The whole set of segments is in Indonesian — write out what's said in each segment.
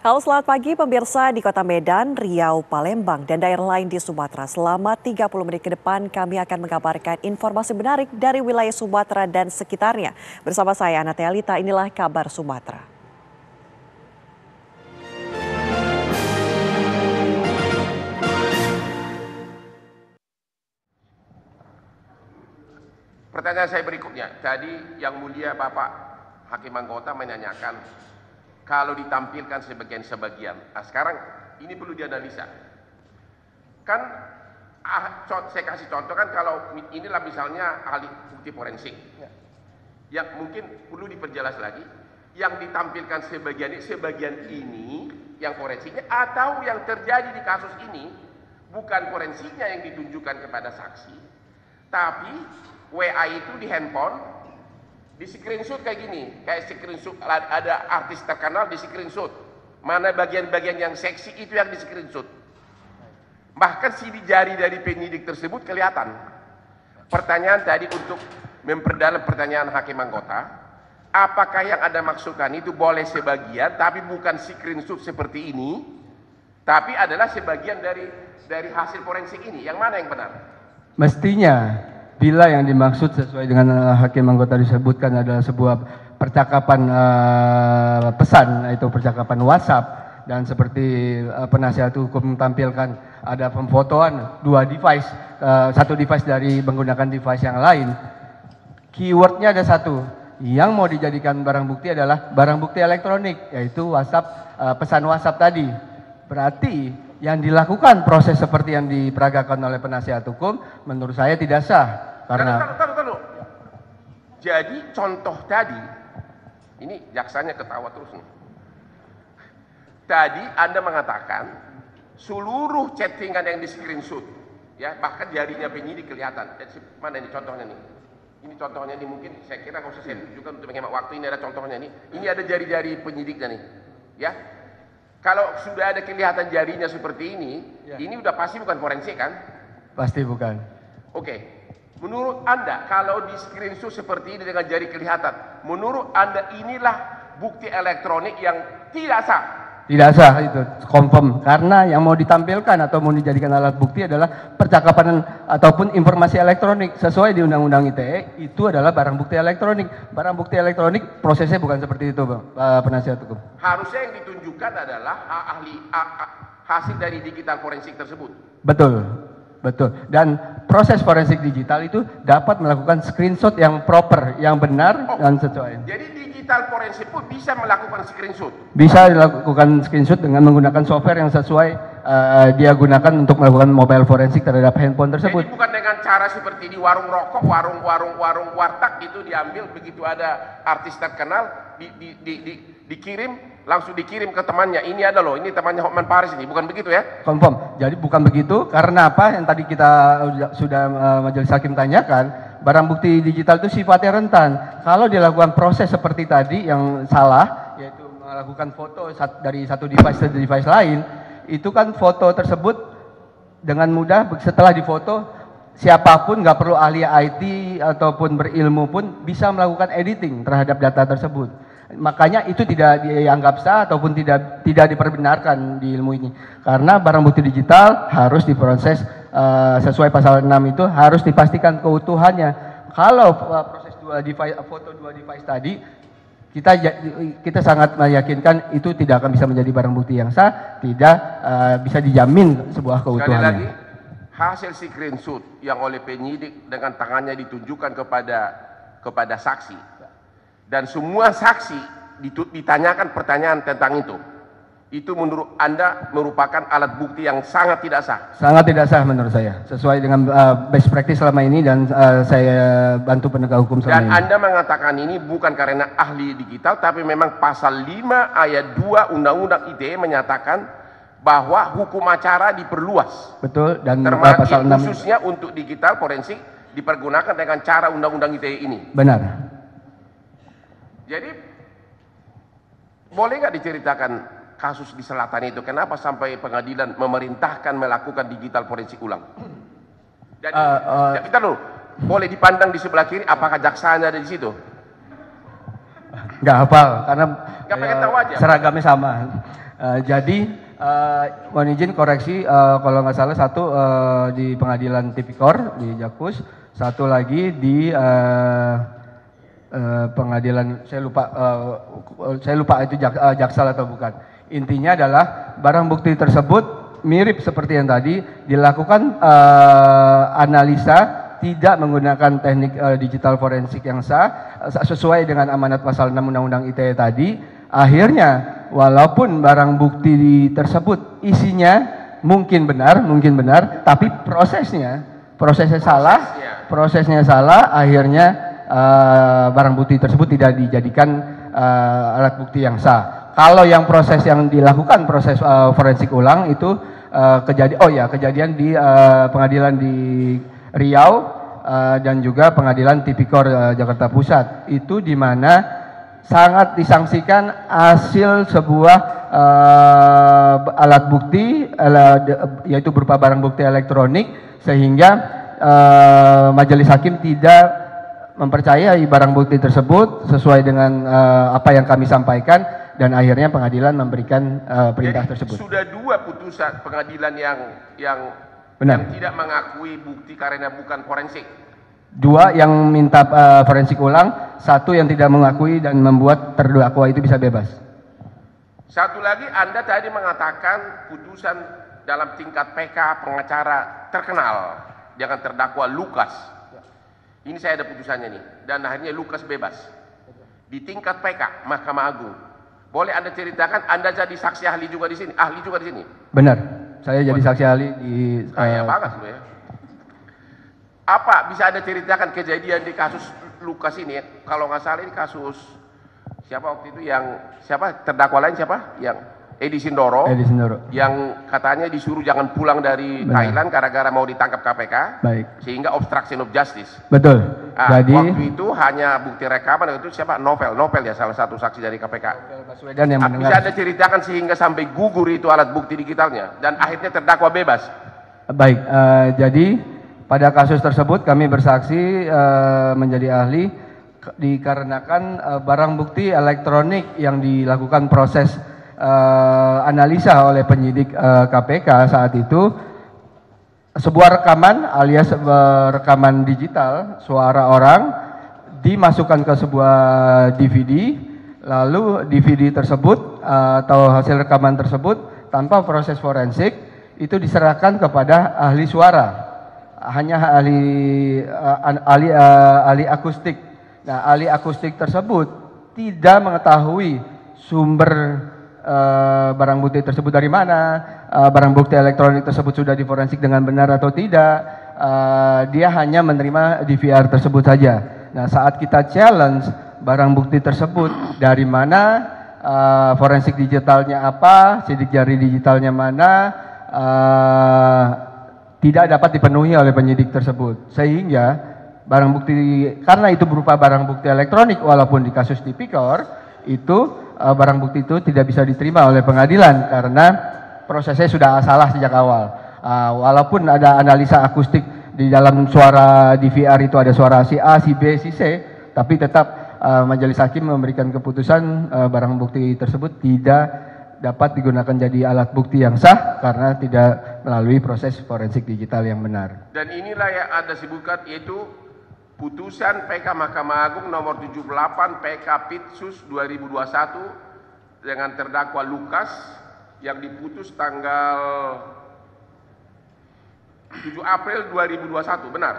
Halo, selamat pagi pemirsa di Kota Medan, Riau, Palembang, dan daerah lain di Sumatera. Selama 30 menit ke depan kami akan mengabarkan informasi menarik dari wilayah Sumatera dan sekitarnya. Bersama saya Ana Tealita, inilah kabar Sumatera. Pertanyaan saya berikutnya, tadi yang mulia Bapak Hakim Anggota menanyakan kalau ditampilkan sebagian-sebagian. Nah, sekarang ini perlu dianalisa. Kan saya kasih contoh kan kalau inilah misalnya ahli bukti forensik. Yang mungkin perlu diperjelas lagi, yang ditampilkan sebagian ini yang forensiknya atau yang terjadi di kasus ini bukan forensiknya yang ditunjukkan kepada saksi, tapi WA itu di handphone di screenshot kayak gini, kayak screenshot ada artis terkenal di screenshot, mana bagian-bagian yang seksi itu yang di screenshot, bahkan sidik jari dari penyidik tersebut kelihatan. Pertanyaan tadi untuk memperdalam pertanyaan Hakim Anggota, apakah yang Anda maksudkan itu boleh sebagian tapi bukan screenshot seperti ini, tapi adalah sebagian dari hasil forensik ini, yang mana yang benar? Mestinya bila yang dimaksud sesuai dengan Hakim Anggota disebutkan adalah sebuah percakapan pesan, yaitu percakapan WhatsApp, dan seperti penasihat hukum tampilkan ada pemfotoan dua device, satu device dari menggunakan device yang lain. Keywordnya ada satu, yang mau dijadikan barang bukti adalah barang bukti elektronik, yaitu WhatsApp, pesan WhatsApp tadi. Berarti yang dilakukan proses seperti yang diperagakan oleh penasihat hukum menurut saya tidak sah. Karena Taruh. Jadi contoh tadi, ini jaksanya ketawa terus nih. Tadi Anda mengatakan seluruh chattingan yang di screenshot, ya bahkan jarinya penyidik kelihatan. Mana ini contohnya nih? Ini contohnya nih, mungkin saya kira nggak usah saya tunjukkan untuk menghemat waktu. Ini ada contohnya nih. Ini ada jari-jari penyidiknya nih, ya. Kalau sudah ada kelihatan jarinya seperti ini, ya, ini udah pasti bukan forensik kan? Pasti bukan. Oke. Menurut Anda, kalau di screenshot seperti ini dengan jari kelihatan, menurut Anda inilah bukti elektronik yang tidak sah? Tidak sah, itu confirm. Karena yang mau ditampilkan atau mau dijadikan alat bukti adalah percakapan ataupun informasi elektronik. Sesuai di Undang-Undang ITE, itu adalah barang bukti elektronik. Barang bukti elektronik prosesnya bukan seperti itu, penasihat hukum. Harusnya yang ditunjukkan adalah hasil dari digital forensik tersebut. Betul. Dan proses forensik digital itu dapat melakukan screenshot yang proper, yang benar dan sesuai. Jadi digital forensik pun bisa melakukan screenshot? Bisa dilakukan screenshot dengan menggunakan software yang sesuai dia gunakan untuk melakukan mobile forensik terhadap handphone tersebut. Jadi bukan dengan cara seperti di warung rokok, warung warteg itu diambil begitu ada artis terkenal dikirim, langsung dikirim ke temannya. Ini ada loh, ini temannya Hotman Paris ini, bukan begitu ya? Confirm. Jadi bukan begitu, karena apa yang tadi kita sudah majelis hakim tanyakan, barang bukti digital itu sifatnya rentan. Kalau dilakukan proses seperti tadi yang salah, yaitu melakukan foto dari satu device ke device lain, itu kan foto tersebut dengan mudah setelah difoto, siapapun nggak perlu ahli IT ataupun berilmu pun bisa melakukan editing terhadap data tersebut. Makanya itu tidak dianggap sah ataupun tidak diperbenarkan di ilmu ini. Karena barang bukti digital harus diproses sesuai pasal 6 itu harus dipastikan keutuhannya. Kalau proses foto dua device tadi, kita sangat meyakinkan itu tidak akan bisa menjadi barang bukti yang sah, tidak bisa dijamin sebuah keutuhannya. Sekali lagi, hasil screenshot yang oleh penyidik dengan tangannya ditunjukkan kepada saksi, dan semua saksi ditanyakan pertanyaan tentang itu menurut Anda merupakan alat bukti yang sangat tidak sah? Sangat tidak sah menurut saya, sesuai dengan best practice selama ini dan saya bantu penegak hukum selama ini. Dan Anda mengatakan ini bukan karena ahli digital, tapi memang pasal 5 ayat 2 Undang-Undang ITE menyatakan bahwa hukum acara diperluas. Betul, dan pasal 6 khususnya untuk digital forensik dipergunakan dengan cara Undang-Undang ITE ini. Benar. Jadi boleh nggak diceritakan kasus di selatan itu, kenapa sampai pengadilan memerintahkan melakukan digital forensik ulang? Jadi kita dulu boleh dipandang di sebelah kiri, apakah jaksanya ada di situ? Nggak hafal karena nggak pengen tahu aja. Seragamnya sama. Jadi mohon izin koreksi kalau nggak salah satu di pengadilan tipikor di Jakus, satu lagi di pengadilan saya lupa itu Jaksel atau bukan. Intinya adalah barang bukti tersebut mirip seperti yang tadi dilakukan analisa tidak menggunakan teknik digital forensik yang sah sesuai dengan amanat pasal 6 Undang-Undang ITE tadi. Akhirnya walaupun barang bukti tersebut isinya mungkin benar, tapi prosesnya salah, akhirnya barang bukti tersebut tidak dijadikan alat bukti yang sah. Kalau yang proses yang dilakukan proses forensik ulang itu kejadian di pengadilan di Riau dan juga pengadilan tipikor Jakarta Pusat, itu di mana sangat disangsikan hasil sebuah alat bukti yaitu berupa barang bukti elektronik, sehingga majelis hakim tidak mempercayai barang bukti tersebut sesuai dengan apa yang kami sampaikan, dan akhirnya pengadilan memberikan perintah tersebut. Sudah dua putusan pengadilan yang tidak mengakui bukti karena bukan forensik. Dua yang minta forensik ulang, satu yang tidak mengakui dan membuat terdakwa itu bisa bebas. Satu lagi, Anda tadi mengatakan putusan dalam tingkat PK pengacara terkenal dengan terdakwa Lukas. Ini saya ada putusannya nih, dan akhirnya Lukas bebas. Di tingkat PK Mahkamah Agung. Boleh Anda ceritakan, Anda jadi saksi ahli juga di sini, Benar, saya jadi saksi ahli di. Kaya banget loh ya. Apa bisa Anda ceritakan kejadian di kasus Lukas ini? Kalau nggak salah ini kasus siapa waktu itu terdakwa lain siapa? Yang Edi Sindoro. Yang katanya disuruh jangan pulang dari Thailand gara-gara mau ditangkap KPK. Baik. Sehingga obstruction of justice. Betul. Jadi waktu itu hanya bukti rekaman itu siapa? Novel ya, salah satu saksi dari KPK. Baswedan yang mendengar. Bisa Anda ceritakan sehingga sampai gugur itu alat bukti digitalnya dan akhirnya terdakwa bebas. Baik. Jadi pada kasus tersebut kami bersaksi menjadi ahli dikarenakan barang bukti elektronik yang dilakukan proses analisa oleh penyidik KPK saat itu sebuah rekaman alias rekaman digital suara orang dimasukkan ke sebuah DVD, lalu DVD tersebut atau hasil rekaman tersebut tanpa proses forensik itu diserahkan kepada ahli suara. Hanya ahli akustik. Nah, ahli akustik tersebut tidak mengetahui sumber barang bukti tersebut dari mana, barang bukti elektronik tersebut sudah diforensik dengan benar atau tidak. Dia hanya menerima DVR tersebut saja. Nah, saat kita challenge barang bukti tersebut dari mana, forensik digitalnya apa, sidik jari digitalnya mana, tidak dapat dipenuhi oleh penyidik tersebut, sehingga barang bukti karena itu berupa barang bukti elektronik walaupun di kasus tipikor itu barang bukti itu tidak bisa diterima oleh pengadilan karena prosesnya sudah salah sejak awal. Walaupun ada analisa akustik di dalam suara DVR itu ada suara si A, si B, si C, tapi tetap majelis hakim memberikan keputusan barang bukti tersebut tidak dapat digunakan jadi alat bukti yang sah karena tidak melalui proses forensik digital yang benar. Dan inilah yang Anda sebutkan, yaitu putusan PK Mahkamah Agung nomor 78 PK Pitsus 2021 dengan terdakwa Lukas yang diputus tanggal 7 April 2021, benar?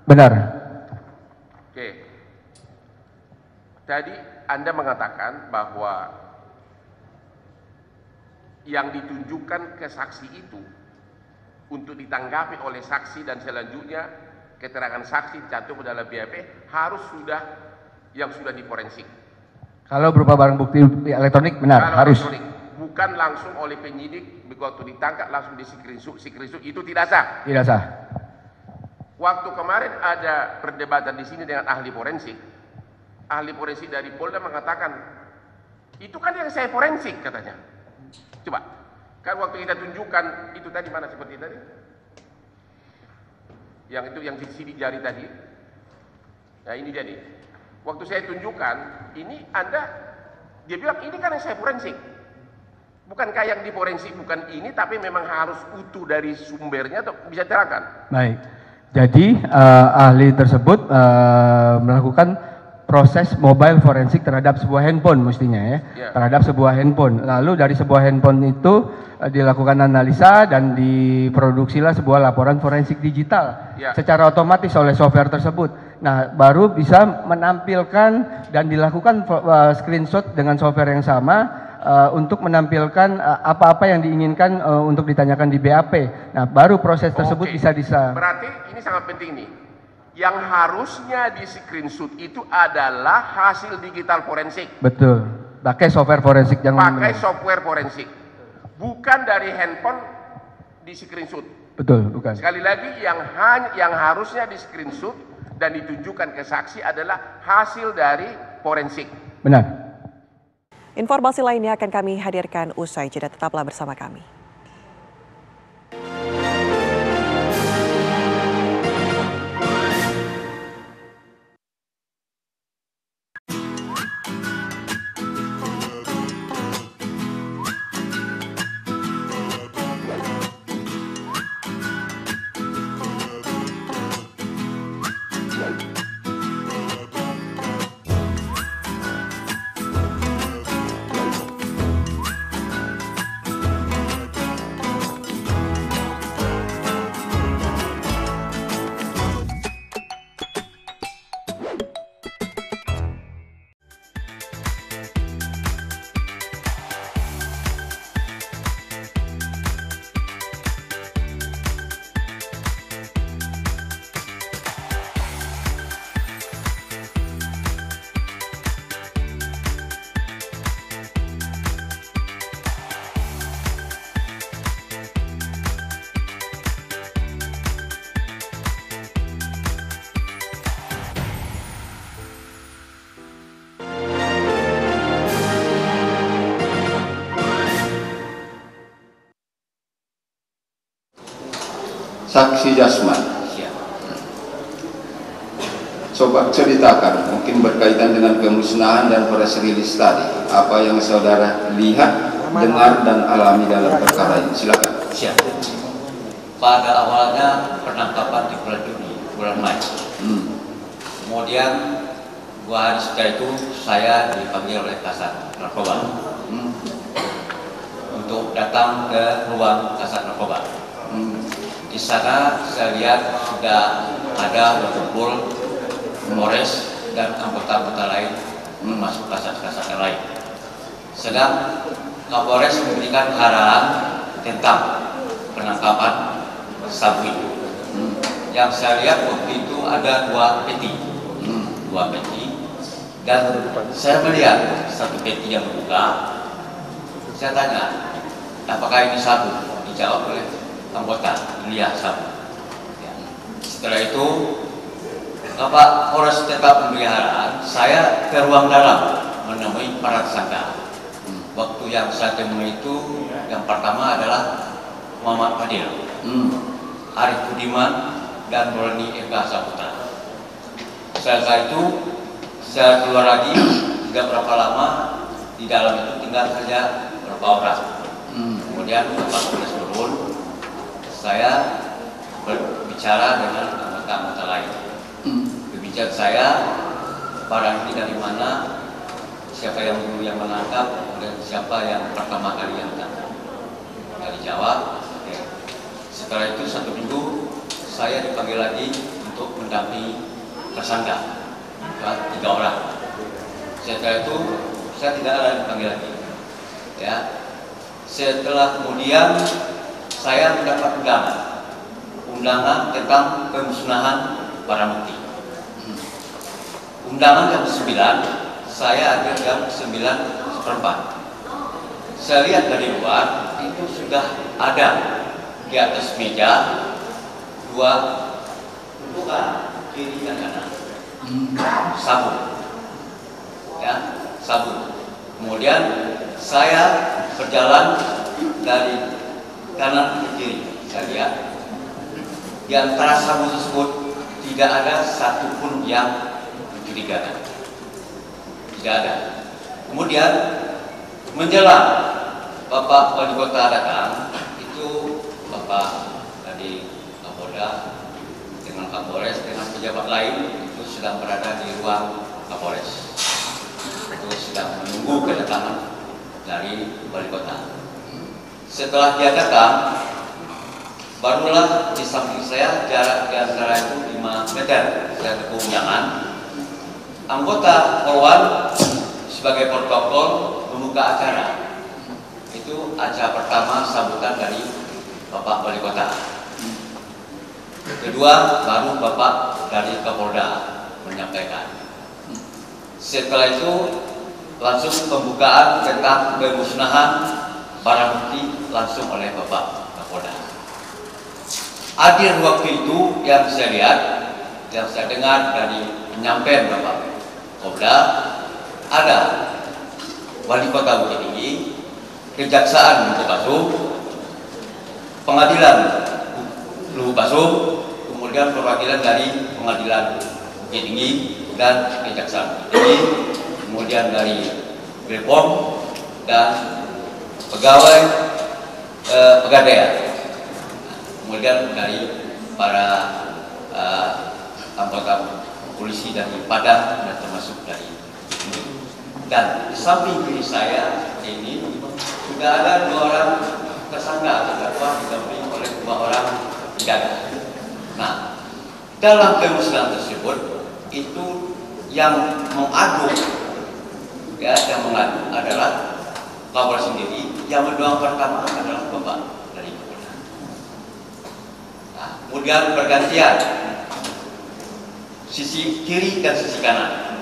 Benar. Oke. Tadi Anda mengatakan bahwa yang ditunjukkan ke saksi itu untuk ditanggapi oleh saksi dan selanjutnya keterangan saksi cantum dalam BAP harus sudah diforensik. Kalau berupa barang bukti elektronik benar, kalau harus. Elektronik, bukan langsung oleh penyidik waktu ditangkap langsung di screenshot itu tidak sah. Tidak sah. Waktu kemarin ada perdebatan di sini dengan ahli forensik. Ahli forensik dari Polda mengatakan itu kan yang saya forensik katanya. Coba, kan waktu kita tunjukkan itu tadi mana seperti tadi? Yang itu yang sidik jari tadi. Nah ini jadi. Waktu saya tunjukkan, ini Anda, dia bilang ini kan yang saya forensik. Bukankah yang di forensik bukan ini, tapi memang harus utuh dari sumbernya, atau bisa terangkan? Baik, jadi ahli tersebut melakukan proses mobile forensik terhadap sebuah handphone mestinya ya, terhadap sebuah handphone. Lalu dari sebuah handphone itu dilakukan analisa dan diproduksilah sebuah laporan forensik digital secara otomatis oleh software tersebut. Nah, baru bisa menampilkan dan dilakukan screenshot dengan software yang sama untuk menampilkan apa-apa yang diinginkan untuk ditanyakan di BAP. Nah, baru proses tersebut bisa. Berarti ini sangat penting nih. Yang harusnya di screenshot itu adalah hasil digital forensik. Betul. Pakai software forensik yang software forensik. Bukan dari handphone di screenshot. Betul, bukan. Sekali lagi, yang harusnya di screenshot dan ditunjukkan ke saksi adalah hasil dari forensik. Benar. Informasi lainnya akan kami hadirkan usai jeda, tetaplah bersama kami. Saksi Jasman, coba ceritakan, mungkin berkaitan dengan pemusnahan dan press release tadi, apa yang saudara lihat, dengar, dan alami dalam perkara ini. Silakan. Siap. Pada awalnya penangkapan di bulan Juni, bulan Mei. Kemudian 2 hari setelah itu saya dipanggil oleh Kasat Narkoba untuk datang ke ruang Kasat Narkoba. Di sana saya lihat sudah ada berkumpul Polres dan anggota-anggota lain, termasuk kasat-kasat yang lain. Sedang Kapolres memberikan arahan tentang penangkapan sabu itu. Yang saya lihat waktu itu ada 2 peti, dan saya melihat satu peti yang terbuka. Saya tanya, apakah ini sabu? Dijawab oleh anggota, iya sabu. Ya. Setelah itu Bapak Polres tetap memberi arahan, saya ke ruang dalam menemui para tersangka. Waktu yang saya temui itu yang pertama adalah Muhammad Fadil, Arif Budiman, dan Rolani Eka Saputra. Setelah itu saya keluar lagi, tidak berapa lama, di dalam itu tinggal saja beberapa orang. Kemudian Bapak Polres turun, saya berbicara dengan anggota-anggota lain. Berbicara saya, barang ini dari mana, siapa yang dulu yang menangkap, dan siapa yang pertama kali yang menangkap. Nggak dijawab. Oke. Setelah itu 1 minggu, saya dipanggil lagi untuk mendampingi tersangka, 3 orang. Setelah itu, saya tidak ada dipanggil lagi. Ya. Setelah kemudian saya mendapat undangan tentang pemusnahan barang bukti. Undangan jam 9, saya hadir jam 9:15. Saya lihat dari luar itu sudah ada di atas meja 2 tumpukan kiri dan kanan sabu, ya sabu. Kemudian saya berjalan dari kanan ke kiri, saya lihat di antara sabu tersebut tidak ada satupun yang mencurigakan, tidak ada. Kemudian menjelang Bapak Wali Kota datang, itu Bapak dari Kapolda dengan Kapolres dengan pejabat lain itu sedang berada di ruang Kapolres. Itu sedang menunggu kedatangan dari Wali Kota. Setelah dia datang, barulah di samping saya jarak di antara itu 5 meter saya tepung tangan. Anggota Polwan sebagai protokol membuka acara. Itu acara pertama sambutan dari Bapak Wali Kota. Kedua baru Bapak dari Kapolda menyampaikan. Setelah itu langsung pembukaan tentang pemusnahan barang bukti langsung oleh Bapak Kapolda. Hadir waktu itu yang saya lihat, yang saya dengar dari penyampaian Bapak Kapolda, ada Wali Kota Bukit Tinggi, Kejaksaan Lubuk Basum, Pengadilan Lubuk Basum, kemudian perwakilan dari Pengadilan Bukit Tinggi dan Kejaksaan Bukit Tinggi, kemudian dari Bepom dan pegawai Pegadaian, kemudian dari para anggota polisi dari Padang dan termasuk dari ini. Dan di samping kiri saya ini sudah ada 2 orang tersangka terdakwa didampingi oleh 2 orang penjaga. Nah, dalam pemusnahan tersebut itu yang mengadu, ya, yang mengadu adalah Kapolres sendiri, yang kedua pertama adalah Bapak dari Kapolda. Nah, kemudian bergantian sisi kiri dan sisi kanan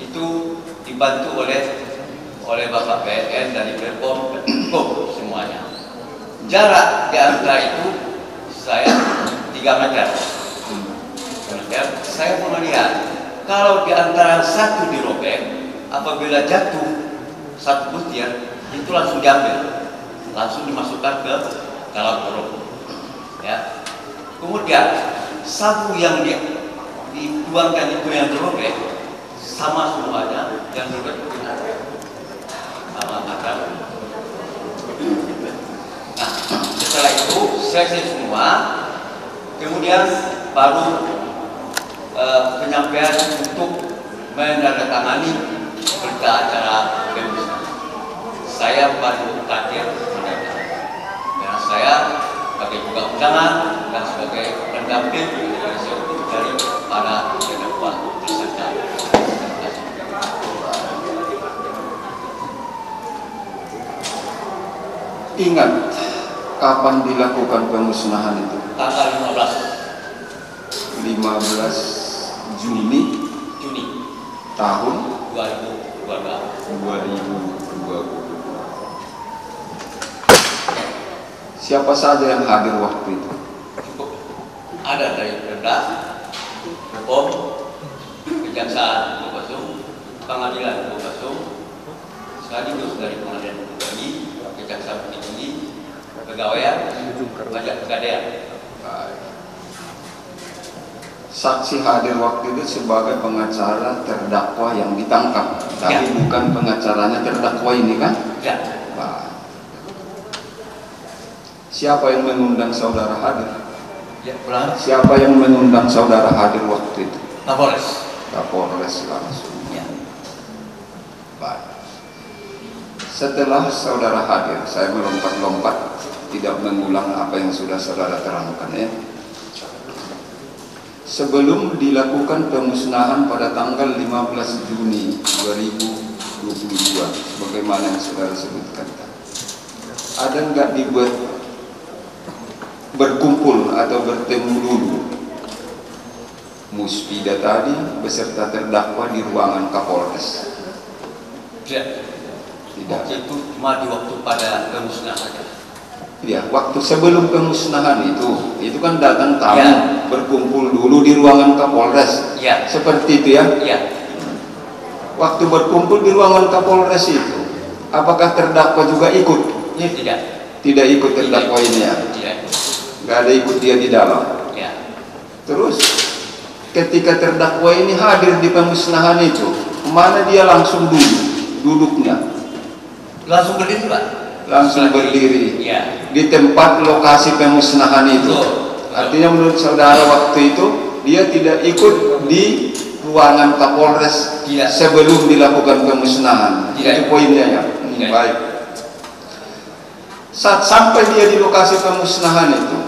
itu dibantu oleh Bapak PN dari Bepom dan Hukum semuanya. Jarak di antara itu saya 3 meter. Saya melihat kalau di antara satu dirobek, apabila jatuh satu butir itu langsung diambil, langsung dimasukkan ke dalam perut. Ya. Kemudian sabu yang dituangkan itu yang dirobek sama semuanya, yang dirobek sama akar. Nah, setelah itu selesai semua, kemudian baru penyampaian untuk menandatangani berita acara pemusnahan. Saya baru hadir dan saya sebagai juga undangan dan sebagai pendamping dari para terdakwa tersangka. Ingat kapan dilakukan pemusnahan itu? Tanggal 15 Juni tahun 2022. Siapa saja yang hadir waktu itu? Cukup ada dari Pemda, Bepom, Kejaksaan Lubuk Basum, Pengadilan Lubuk Basum, sekaligus dari Pengadilan Lubuk Tinggi, Kejaksaan Bukit Tinggi, Pegawaian, Pajak Pegadaian. Saksi hadir waktu itu sebagai pengacara terdakwa yang ditangkap, tapi bukan pengacaranya terdakwa ini kan? Ya. Nah, siapa yang mengundang saudara hadir? Ya, pulang. Siapa yang mengundang saudara hadir waktu itu? Kapolres. Kapolres langsung. Ya. Baik. Setelah saudara hadir, saya melompat-lompat, tidak mengulang apa yang sudah saudara terangkan ya. Sebelum dilakukan pemusnahan pada tanggal 15 Juni 2022, sebagaimana yang saudara sebutkan, ada nggak dibuat berkumpul atau bertemu dulu Musbida tadi beserta terdakwa di ruangan Kapolres? Tidak. Tidak. Itu cuma di waktu pada pemusnahan saja. Ya, waktu sebelum pemusnahan itu kan datang tamu berkumpul dulu di ruangan Kapolres. Ya. Seperti itu ya. Ya. Waktu berkumpul di ruangan Kapolres itu, apakah terdakwa juga ikut? Ini tidak. Tidak ikut terdakwa ini ya. Tidak. Nggak ada ikut dia di dalam. Ya. Terus ketika terdakwa ini hadir di pemusnahan itu, kemana dia langsung duduknya? Langsung berdiri, Pak. langsung berdiri Ya. di tempat lokasi pemusnahan itu. Artinya menurut saudara waktu itu dia tidak ikut di ruangan Kapolres sebelum dilakukan pemusnahan. Itu poinnya ya. Baik. Saat sampai dia di lokasi pemusnahan itu,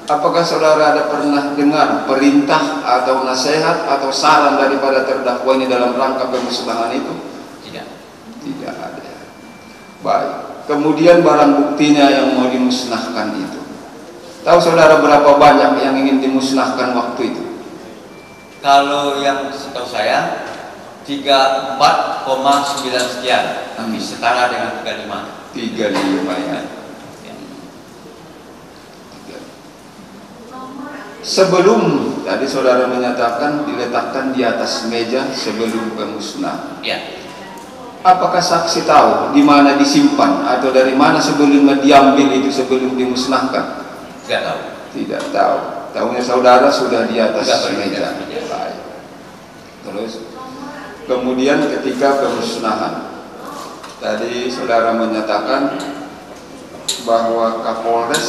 apakah saudara ada pernah dengar perintah atau nasihat atau saran daripada terdakwa ini dalam rangka pemusnahan itu? Tidak. Tidak ada. Baik. Kemudian barang buktinya yang mau dimusnahkan itu. Tahu saudara berapa banyak yang ingin dimusnahkan waktu itu? Kalau yang setahu saya 34,9 sekian, tapi setara dengan 35. 35 ya. Sebelum tadi saudara menyatakan diletakkan di atas meja sebelum pemusnahan. Ya. Apakah saksi tahu di mana disimpan atau dari mana sebelumnya diambil itu sebelum dimusnahkan? Tidak tahu. Tidak tahu. Tahunya saudara sudah di atas meja. Meja. Baik. Terus kemudian ketika pemusnahan tadi saudara menyatakan bahwa Kapolres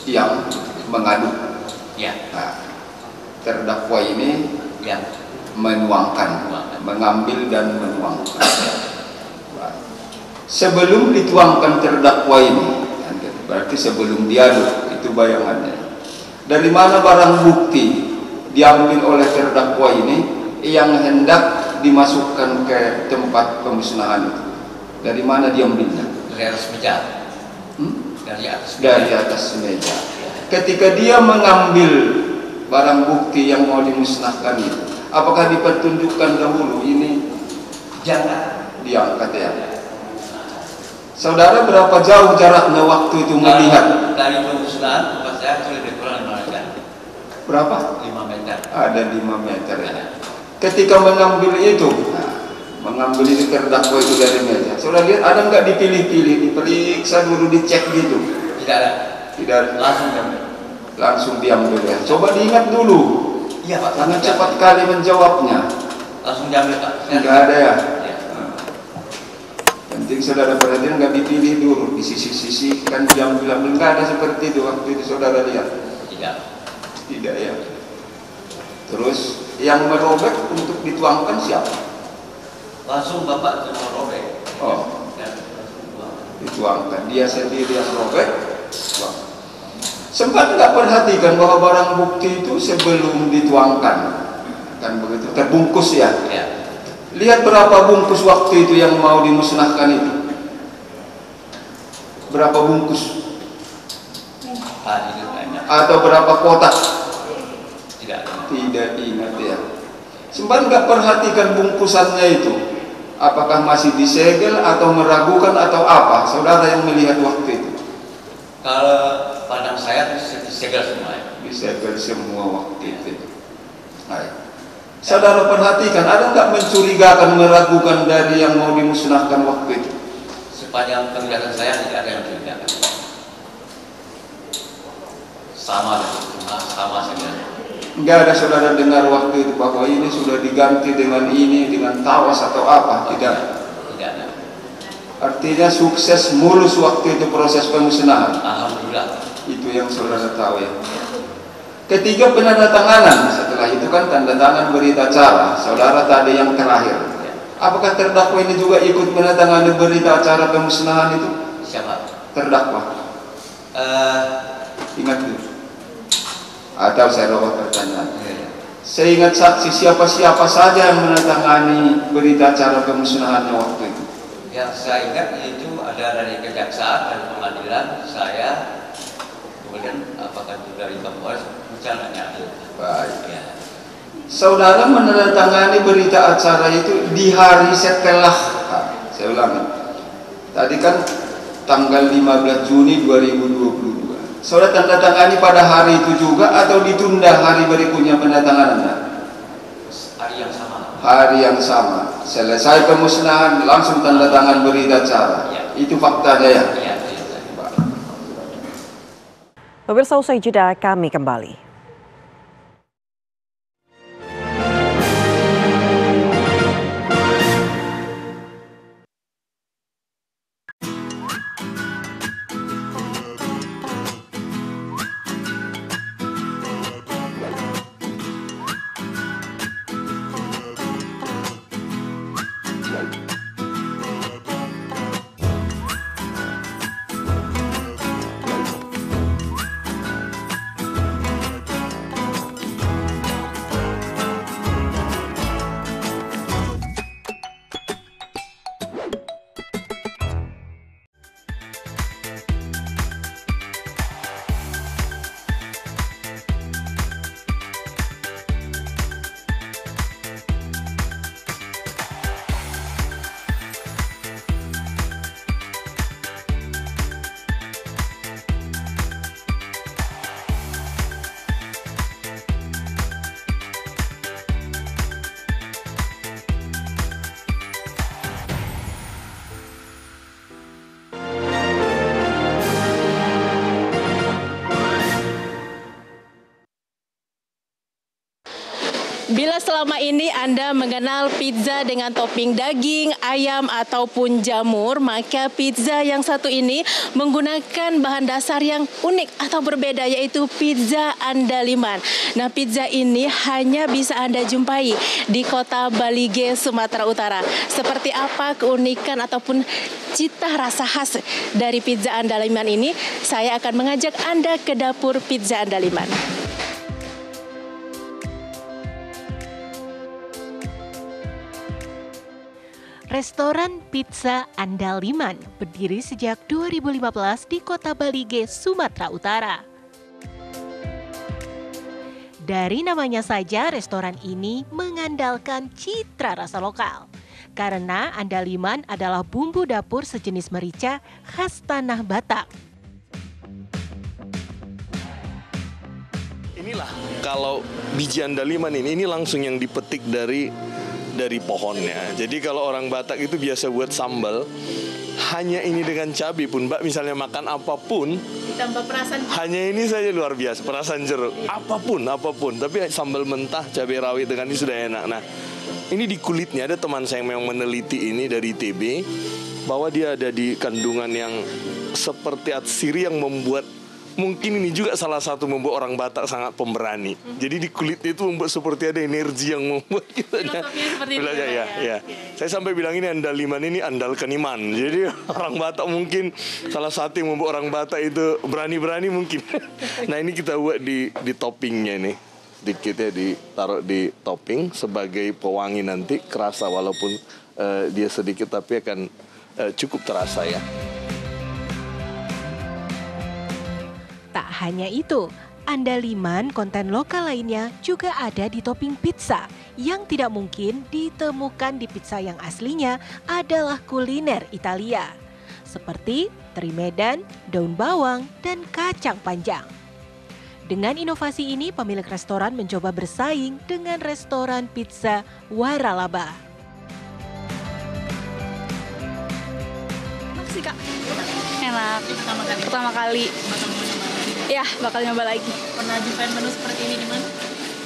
yang mengadu. Ya. Nah, terdakwa ini Ya. menuangkan, mengambil dan menuangkan. Sebelum dituangkan terdakwa ini, berarti sebelum diadu, itu bayangannya. Dari mana barang bukti diambil oleh terdakwa ini yang hendak dimasukkan ke tempat pemusnahan itu? Dari mana diambilnya? Dari atas meja. Dari atas meja. Dari atas meja. Ketika dia mengambil barang bukti yang mau dimusnahkan itu, apakah dipertunjukkan dahulu ini jangan diangkat ya? Saudara berapa jauh jaraknya waktu itu melihat? Dari pemusnahan tempat saya itu lebih kurang 5 meter. Berapa? 5 meter. Ada 5 meter ya. Ketika mengambil itu, mengambil itu terdakwa itu dari meja. Saudara lihat ada nggak dipilih-pilih, diperiksa dulu, dicek gitu? Tidak ada. Tidak. Langsung diambil ya. Coba diingat dulu. Iya Pak. Karena cepat kali menjawabnya. Langsung diambil Pak. Enggak ada ya. Ya. Penting saudara perhatian nggak dipilih dulu, di sisi-sisi kan diambil nggak ada seperti itu waktu itu saudara lihat. Tidak. Tidak ya. Terus yang merobek untuk dituangkan siapa? Langsung Bapak itu merobek. Oh, Dan dituangkan. Dia sendiri yang robek. Tuang. Sempat nggak perhatikan bahwa barang bukti itu sebelum dituangkan kan begitu terbungkus ya? Ya. Lihat berapa bungkus waktu itu yang mau dimusnahkan itu. Berapa bungkus? Itu banyak. Atau berapa kotak? Tidak. Tidak ingat ya. Sempat nggak perhatikan bungkusannya itu. Apakah masih disegel atau meragukan atau apa? Saudara yang melihat waktu itu. Kalau pandang saya disegel semua ya. Disegel semua waktu itu. Baik. Saudara perhatikan, ada nggak mencurigakan, meragukan dari yang mau dimusnahkan waktu itu? Sepanjang penglihatan saya tidak ada yang mencurigakan. Sama saja. Nggak ada saudara dengar waktu itu bahwa ini sudah diganti dengan ini, dengan tawas atau apa? Tidak. Tidak ada. Artinya sukses mulus waktu itu proses pemusnahan. Alhamdulillah. Itu yang saudara tahu ya. Ketiga penandatanganan, setelah itu kan tanda tangan berita acara. Saudara tadi yang terakhir. Apakah terdakwa ini juga ikut menandatangani berita acara pemusnahan itu? Siapa? Terdakwa. Ingat dulu. Atau saya ubah pertanyaan. Seingat saksi siapa-siapa saja yang menandatangani berita acara pemusnahannya waktu itu? Yang saya ingat itu ada dari kejaksaan, dari pengadilan, saya, kemudian apakah itu dari Kapolres, rencananya ada. Baik. Ya. Saudara menandatangani berita acara itu di hari setelah, saya ulangi, tadi kan tanggal 15 Juni 2022. Saudara tandatangani pada hari itu juga atau ditunda hari berikutnya penandatangannya? Hari yang sama. Hari yang sama. Selesai pemusnahan langsung tanda tangan berita acara. Ya. Itu faktanya ya. Ya. Pemirsa, usai jeda kami kembali. Bila selama ini Anda mengenal pizza dengan topping daging, ayam, ataupun jamur, maka pizza yang satu ini menggunakan bahan dasar yang unik atau berbeda, yaitu pizza andaliman. Nah, pizza ini hanya bisa Anda jumpai di kota Balige, Sumatera Utara. Seperti apa keunikan ataupun cita rasa khas dari pizza andaliman ini? Saya akan mengajak Anda ke dapur pizza andaliman. Restoran Pizza Andaliman berdiri sejak 2015 di kota Balige, Sumatera Utara. Dari namanya saja, restoran ini mengandalkan citra rasa lokal. Karena andaliman adalah bumbu dapur sejenis merica khas tanah Batak. Inilah kalau biji andaliman ini langsung yang dipetik dari pohonnya. Jadi kalau orang Batak itu biasa buat sambal, hanya ini dengan cabai pun, Mbak misalnya makan apapun, Ditambah perasan. hanya ini saja luar biasa, perasan jeruk, apapun. Tapi sambal mentah, cabai rawit dengan ini sudah enak. Nah, ini di kulitnya ada teman saya yang memang meneliti ini dari ITB, bahwa dia ada di kandungan yang seperti atsiri yang membuat, mungkin ini juga salah satu membuat orang Batak sangat pemberani. Jadi di kulitnya itu membuat seperti ada energi yang membuat kita seperti itu ya. Saya sampai bilang ini andaliman ini andalkan iman. Jadi orang Batak mungkin salah satu yang membuat orang Batak itu berani-berani mungkin. Nah, ini kita buat di toppingnya nih. Dikit ya ditaruh di topping sebagai pewangi, nanti kerasa walaupun dia sedikit tapi akan cukup terasa ya. Tak hanya itu, andaliman konten lokal lainnya juga ada di topping pizza yang tidak mungkin ditemukan di pizza yang aslinya adalah kuliner Italia. Seperti teri Medan, daun bawang, dan kacang panjang. Dengan inovasi ini, pemilik restoran mencoba bersaing dengan restoran pizza Waralaba. Enak sih, Kak. Enak. Pertama kali. Ya, bakal nyoba lagi. Pernah nyobain menu seperti ini di mana?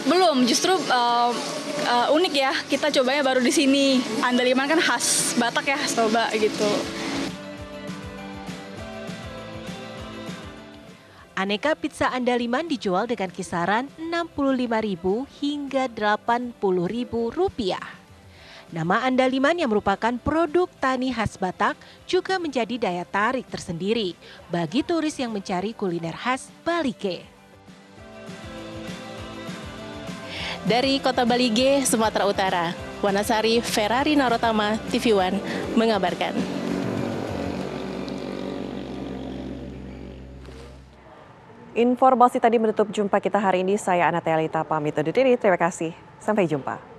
Belum, justru unik ya. Kita cobanya baru di sini. Andaliman kan khas Batak ya, coba gitu. Aneka pizza andaliman dijual dengan kisaran Rp65.000 hingga Rp80.000. Nama andaliman yang merupakan produk tani khas Batak juga menjadi daya tarik tersendiri bagi turis yang mencari kuliner khas Balige. Dari kota Balige, Sumatera Utara, Wanasari Ferrari Narotama, TV One mengabarkan. Informasi tadi menutup jumpa kita hari ini. Saya Anatea Lita pamit undur diri. Terima kasih. Sampai jumpa.